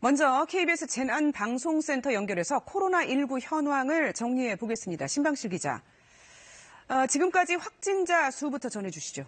먼저 KBS 재난방송센터 연결해서 코로나19 현황을 정리해 보겠습니다. 신방실 기자. 지금까지 확진자 수부터 전해주시죠.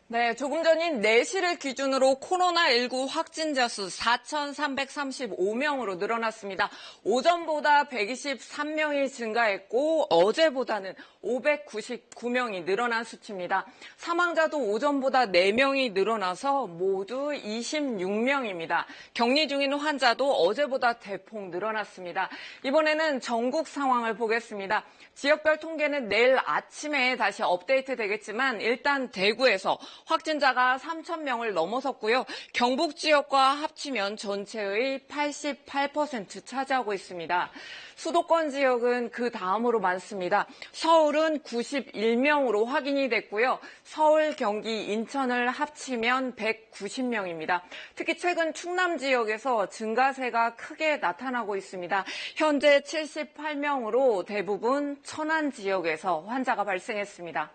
네, 조금 전인 4시를 기준으로 코로나19 확진자 수 4,335명으로 늘어났습니다. 오전보다 123명이 증가했고 어제보다는 599명이 늘어난 수치입니다. 사망자도 오전보다 4명이 늘어나서 모두 26명입니다. 격리 중인 환자도 어제보다 대폭 늘어났습니다. 이번에는 전국 상황을 보겠습니다. 지역별 통계는 내일 아침에 다시 업데이트 되겠지만 일단 대구에서 확진자가 3,000명을 넘어섰고요. 경북 지역과 합치면 전체의 88% 차지하고 있습니다. 수도권 지역은 그 다음으로 많습니다. 서울은 91명으로 확인이 됐고요. 서울, 경기, 인천을 합치면 190명입니다. 특히 최근 충남 지역에서 증가세가 크게 나타나고 있습니다. 현재 78명으로 대부분 천안 지역에서 환자가 발생했습니다.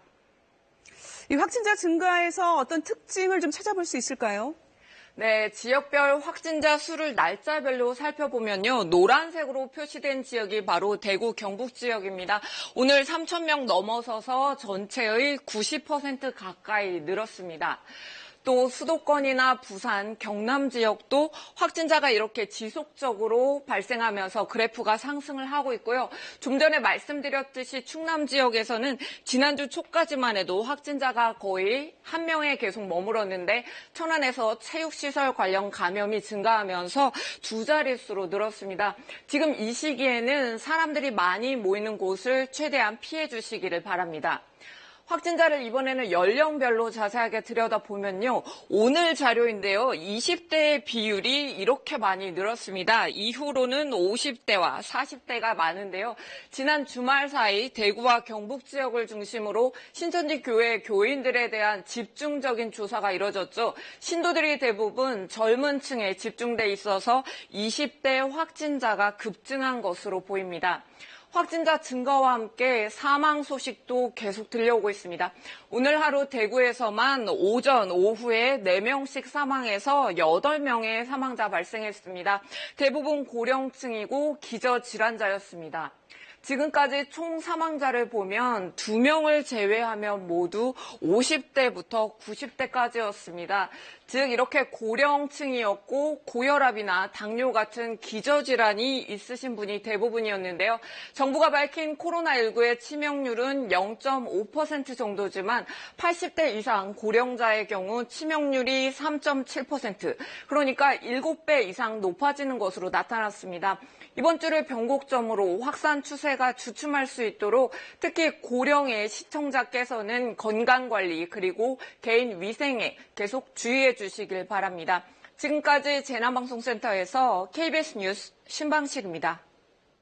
이 확진자 증가에서 어떤 특징을 좀 찾아볼 수 있을까요? 네, 지역별 확진자 수를 날짜별로 살펴보면요. 노란색으로 표시된 지역이 바로 대구 경북 지역입니다. 오늘 3,000명 넘어서서 전체의 90% 가까이 늘었습니다. 또 수도권이나 부산, 경남 지역도 확진자가 이렇게 지속적으로 발생하면서 그래프가 상승을 하고 있고요. 좀 전에 말씀드렸듯이 충남 지역에서는 지난주 초까지만 해도 확진자가 거의 1명에 계속 머물었는데 천안에서 체육시설 관련 감염이 증가하면서 2자릿수로 늘었습니다. 지금 이 시기에는 사람들이 많이 모이는 곳을 최대한 피해 주시기를 바랍니다. 확진자를 이번에는 연령별로 자세하게 들여다보면요. 오늘 자료인데요. 20대의 비율이 이렇게 많이 늘었습니다. 이후로는 50대와 40대가 많은데요. 지난 주말 사이 대구와 경북 지역을 중심으로 신천지 교회 교인들에 대한 집중적인 조사가 이뤄졌죠. 신도들이 대부분 젊은 층에 집중돼 있어서 20대 확진자가 급증한 것으로 보입니다. 확진자 증가와 함께 사망 소식도 계속 들려오고 있습니다. 오늘 하루 대구에서만 오전, 오후에 4명씩 사망해서 8명의 사망자 발생했습니다. 대부분 고령층이고 기저질환자였습니다. 지금까지 총 사망자를 보면 2명을 제외하면 모두 50대부터 90대까지였습니다. 즉 이렇게 고령층이었고 고혈압이나 당뇨 같은 기저질환이 있으신 분이 대부분이었는데요. 정부가 밝힌 코로나19의 치명률은 0.5% 정도지만 80대 이상 고령자의 경우 치명률이 3.7%, 그러니까 7배 이상 높아지는 것으로 나타났습니다. 이번 주를 변곡점으로 확산 추세가 주춤할 수 있도록 특히 고령의 시청자께서는 건강관리 그리고 개인 위생에 계속 주의해 주시길 바랍니다. 지금까지 재난방송센터에서 KBS 뉴스 신방식입니다.